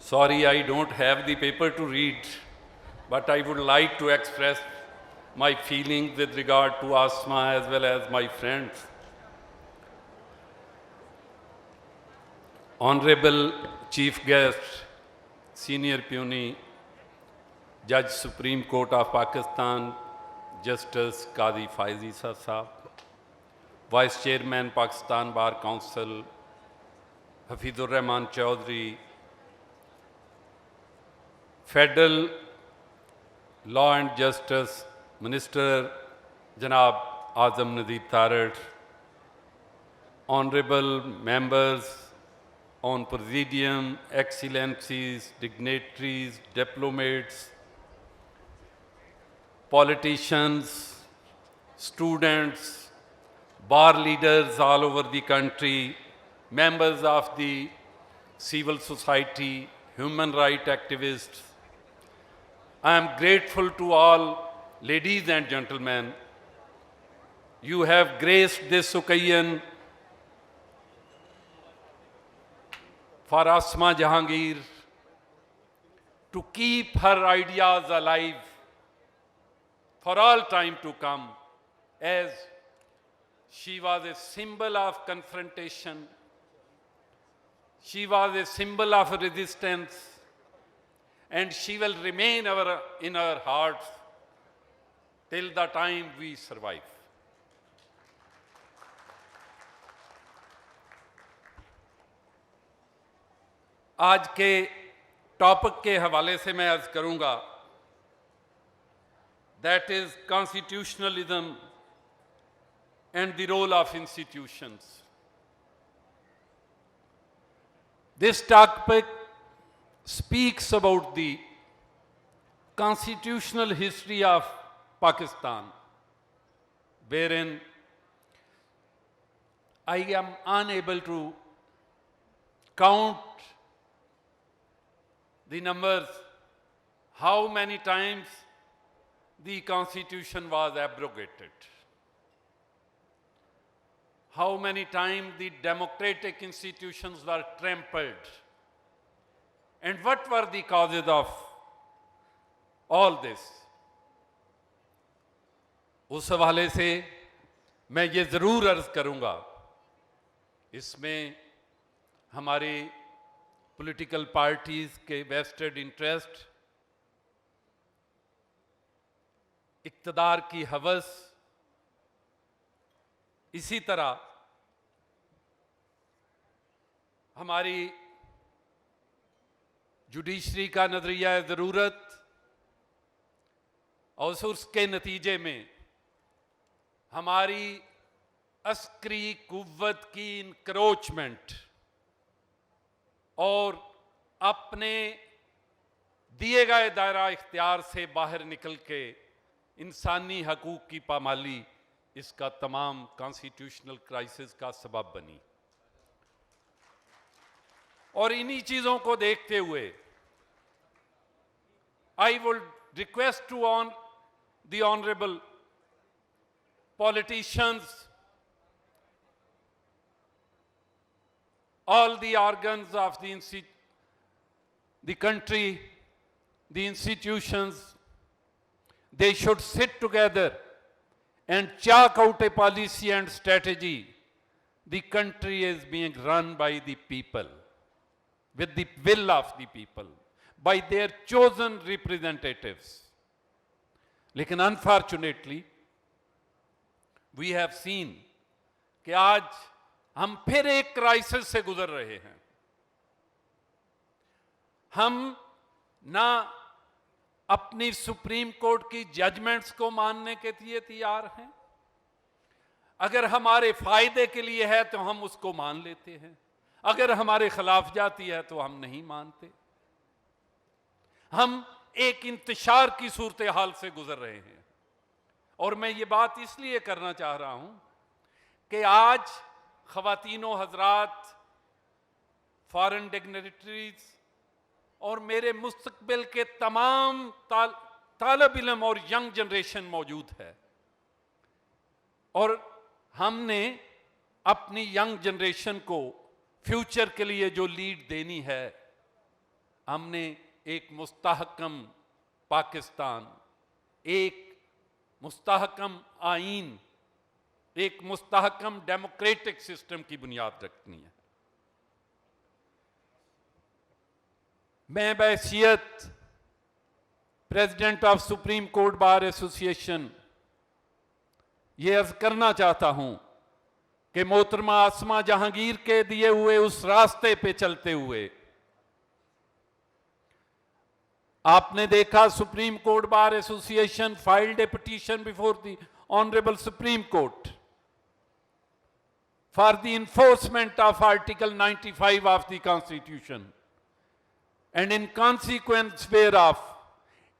Sorry, I don't have the paper to read, but I would like to express my feelings with regard to asthma as well as my friends. Honorable Chief Guest, Senior Puny, Judge Supreme Court of Pakistan, Justice Qadi Faizi Sahab, Vice Chairman Pakistan Bar Council, Hafizur Rahman Chaudhry, Federal Law and Justice Minister Janab Azam Nadeeb Tarat, Honorable Members on Presidium, Excellencies, Dignitaries, Diplomats, politicians, students, bar leaders all over the country, members of the civil society, human rights activists. I am grateful to all ladies and gentlemen. You have graced this occasion for Asma Jahangir to keep her ideas alive for all time to come, as she was a symbol of confrontation, she was a symbol of resistance, and she will remain in our hearts till the time we survive. आज के topic के हवाले से मैं अर्ज करूंगा, that is constitutionalism and the role of institutions. This topic speaks about the constitutional history of Pakistan, wherein I am unable to count the numbers, how many times the Constitution was abrogated, how many times the democratic institutions were trampled, and what were the causes of all this. उस हवाले से मैं ये ज़रूर अर्ज़ करूँगा, इसमें हमारे पॉलिटिकल पार्टीज़ के वेस्टेड इंटरेस्ट, इक़्तिदार की हवस, इसी तरह हमारी जुडिशरी का नज़रिया ज़रूरत और उसके नतीजे में हमारी अस्करी कुव्वत की इनक्रोचमेंट और अपने दिए गए दायरा इख्तियार से बाहर निकल के इंसानी हकूक़ की पामाली, इसका तमाम कॉन्स्टिट्यूशनल क्राइसिस का सबब बनी। और इन्हीं चीज़ों को देखते हुए I would request to on the honourable politicians, all the organs of the country, the institutions, they should sit together and chalk out a policy and strategy. The country is being run by the people, with the will of the people, by their chosen representatives. लेकिन unfortunately, we have seen कि आज हम फिर एक crisis से गुजर रहे हैं। हम ना अपनी सुप्रीम कोर्ट की जजमेंट्स को मानने के लिए तैयार हैं, अगर हमारे फायदे के लिए है तो हम उसको मान लेते हैं, अगर हमारे खिलाफ जाती है तो हम नहीं मानते। हम एक इंतशार की सूरत हाल से गुजर रहे हैं। और मैं ये बात इसलिए करना चाह रहा हूं कि आज ख़वातीनो हज़रात, फॉरेन डिग्निटरीज और मेरे मुस्तकबिल के तमाम तालिब इल्म और यंग जनरेशन मौजूद है, और हमने अपनी यंग जनरेशन को फ्यूचर के लिए जो लीड देनी है, हमने एक मुस्तहकम पाकिस्तान, एक मुस्तहकम आईन, एक मुस्तहकम डेमोक्रेटिक सिस्टम की बुनियाद रखनी है। मैं बहैसियत president of supreme court bar association ये अर्ज करना चाहता हूं कि मोहतरमा आसमा जहांगीर के दिए हुए उस रास्ते पे चलते हुए आपने देखा supreme court bar association filed A petition before the honourable supreme court for the enforcement of Article 95 of the Constitution, and in consequence whereof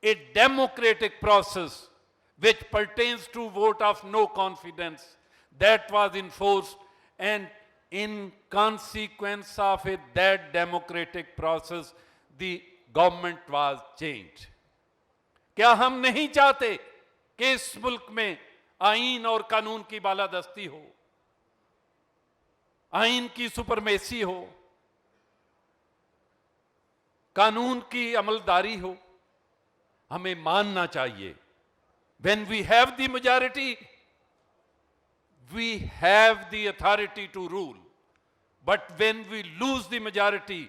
a democratic process which pertains to vote of no confidence that was enforced, and in consequence of it, that democratic process the government was changed. क्या हम नहीं चाहते कि इस मुल्क में आईन और कानून की बालादस्ती हो, आईन की सुपरमेसी हो, कानून की अमलदारी हो? हमें मानना चाहिए when we have the majority we have the authority to rule, but when we lose the majority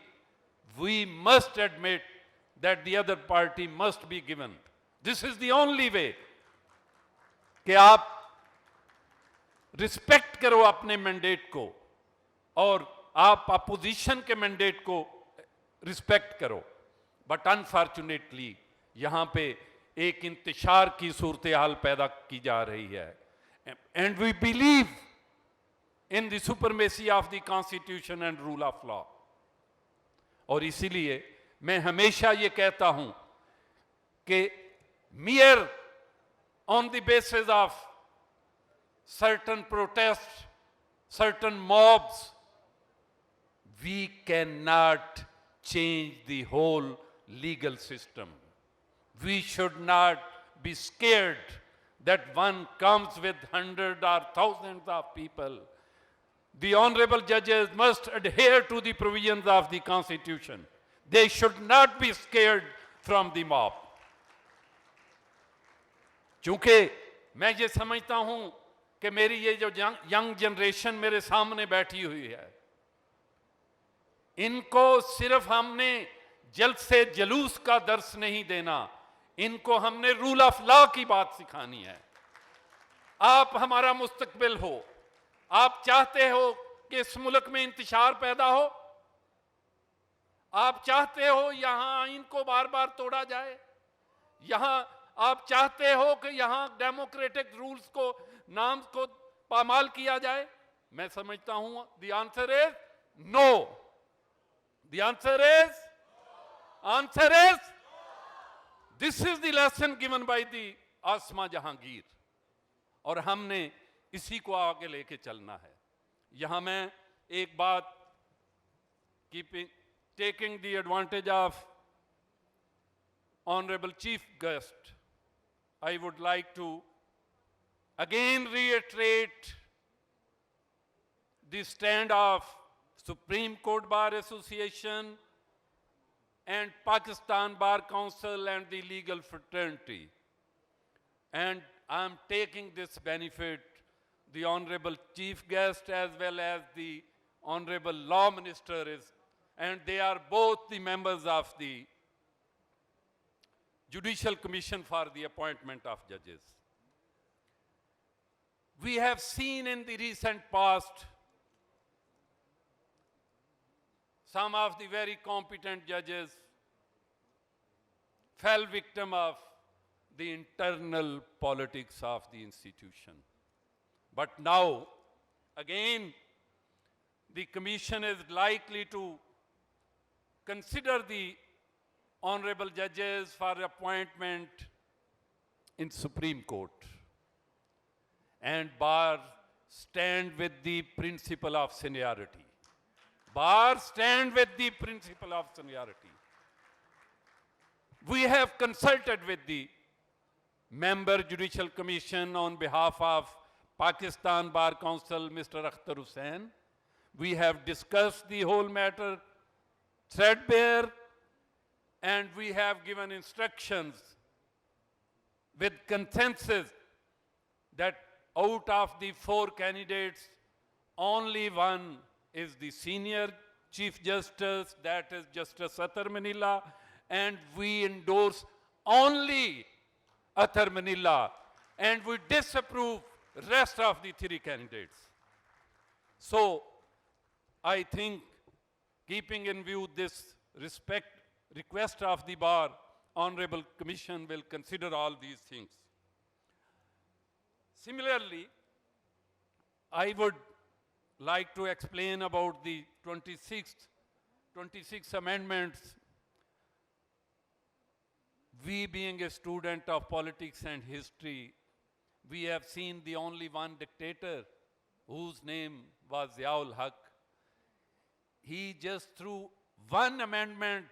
we must admit that the other party must be given. This is the only way कि आप respect करो अपने mandate को और आप opposition के mandate को respect करो। बट अनफॉर्चुनेटली यहां पे एक इंतशार की सूरत हाल पैदा की जा रही है, and we believe in the supremacy of the constitution and rule of law. और इसीलिए मैं हमेशा ये कहता हूं कि mere on the basis of certain protests, certain mobs, we cannot change the whole legal system. We should not be scared that one comes with hundreds or thousands of people. The honorable judges must adhere to the provisions of the Constitution. They should not be scared from the mob. चूंकि मैं ये समझता हूं कि मेरी ये जो young generation मेरे सामने बैठी हुई है, इनको सिर्फ हमने जल्द से जलूस का दर्स नहीं देना, इनको हमने रूल ऑफ लॉ की बात सिखानी है। आप हमारा मुस्तकबिल हो, आप चाहते हो कि इस मुल्क में इंतशार पैदा हो, आप चाहते हो यहां आईन को बार बार तोड़ा जाए, यहां आप चाहते हो कि यहां डेमोक्रेटिक रूल्स को नाम को पामाल किया जाए? मैं समझता हूं the answer is no. The answer is this is the lesson given by the Asma Jahangir, और हमने इसी को आगे लेके चलना है। यहां मैं एक बात taking the advantage of Honorable Chief Guest, I would like to again reiterate the stand of Supreme Court Bar Association and Pakistan Bar Council and the legal fraternity. And I'm taking this benefit, the Honorable Chief Guest as well as the Honorable Law Minister is, and they are both the members of the Judicial Commission for the appointment of judges. We have seen in the recent past some of the very competent judges fell victim of the internal politics of the institution. But now, again, the Commission is likely to consider the honorable judges for appointment in Supreme Court, and Bar stand with the principle of seniority. Bar stand with the principle of seniority. We have consulted with the member Judicial Commission on behalf of Pakistan Bar Council, Mr. Akhtar Hussain. We have discussed the whole matter threadbare, and we have given instructions with consensus that out of the 4 candidates, only one is the senior Chief Justice, that is Justice Athar Manila, and we endorse only Athar Manila, and we disapprove rest of the 3 candidates. So, I think, keeping in view this request of the bar, Honorable Commission will consider all these things. Similarly, I would like to explain about the 26 amendments. We, being a student of politics and history, we have seen the only one dictator whose name was Ziaul Haq. He just through one amendment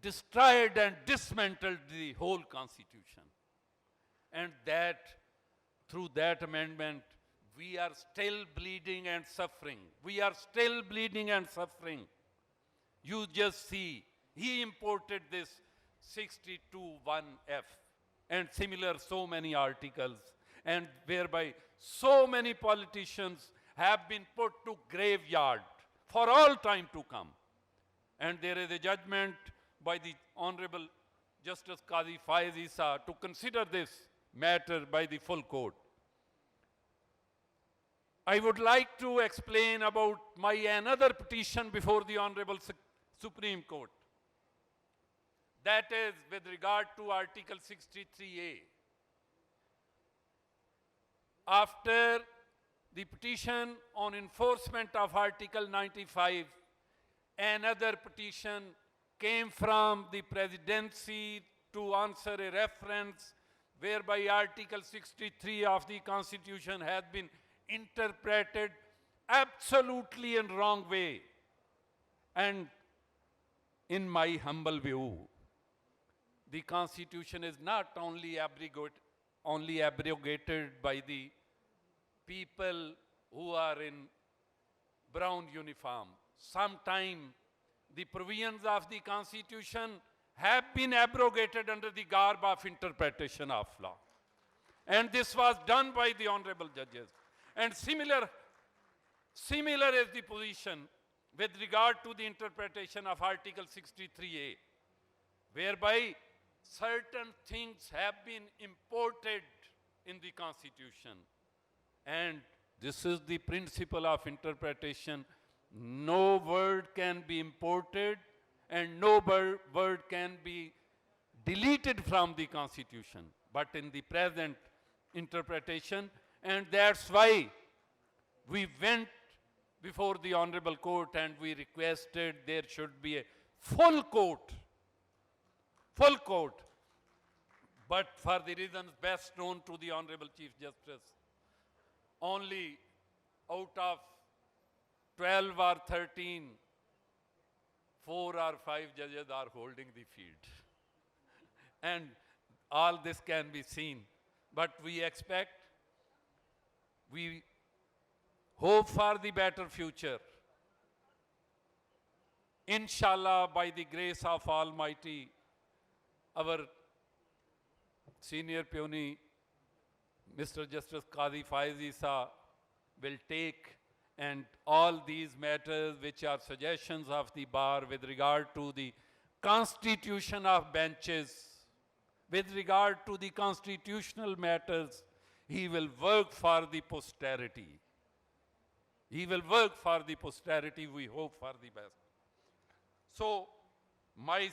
destroyed and dismantled the whole Constitution. And that, through that amendment, we are still bleeding and suffering. We are still bleeding and suffering. You just see, he imported this 62(1)(f) and similar so many articles, and whereby so many politicians have been put to graveyard for all time to come. And there is a judgment by the Honorable Justice Qadi Faiz Isa to consider this matter by the full court. I would like to explain about my another petition before the Honorable Supreme Court. That is with regard to Article 63A. After the petition on enforcement of Article 95, another petition came from the presidency to answer a reference whereby Article 63 of the Constitution had been interpreted absolutely in wrong way. And in my humble view, the Constitution is not only abrogated by the people who are in brown uniform. Sometime the provisions of the Constitution have been abrogated under the garb of interpretation of law. And this was done by the honorable judges. And similar is the position with regard to the interpretation of Article 63A, whereby certain things have been imported in the Constitution. And this is the principle of interpretation. No word can be imported and no word can be deleted from the Constitution, but in the present interpretation. And that's why we went before the Honorable Court and we requested there should be a full court. But for the reasons best known to the Honorable Chief Justice, only out of 12 or 13, 4 or 5 judges are holding the field. And all this can be seen. But we hope for the better future. Inshallah, by the grace of Almighty, our senior peony, Mr. Justice Qadi Faiz Isa, will take and all these matters which are suggestions of the bar with regard to the constitution of benches, with regard to the constitutional matters, he will work for the posterity. He will work for the posterity, we hope for the best. So, my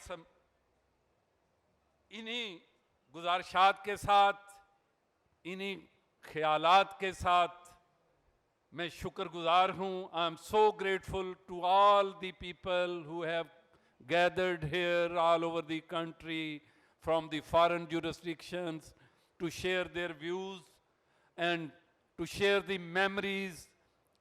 इन्हीं गुजारिशात के साथ, इन्हीं ख्यालात के साथ मैं शुक्रगुजार हूँ. I am so grateful to all the people who have gathered here all over the country from the foreign jurisdictions to share their views and to share the memories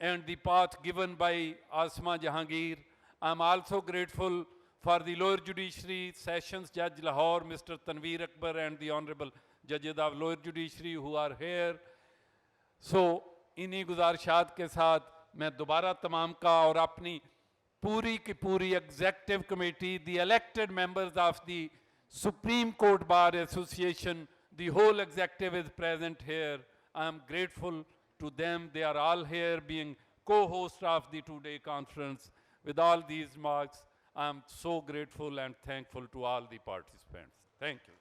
and the path given by Asma Jahangir. I am also grateful for the lower judiciary, Sessions Judge Lahore, Mr. Tanveer Akbar, and the Honorable Judges of lower judiciary who are here. So, इन्हीं गुजारिशात के साथ मैं दोबारा तमाम का और अपनी Puri ki puri executive committee, the elected members of the Supreme Court Bar Association, the whole executive is present here. I am grateful to them. They are all here being co-host of the two-day conference. With all these marks, I am so grateful and thankful to all the participants. Thank you.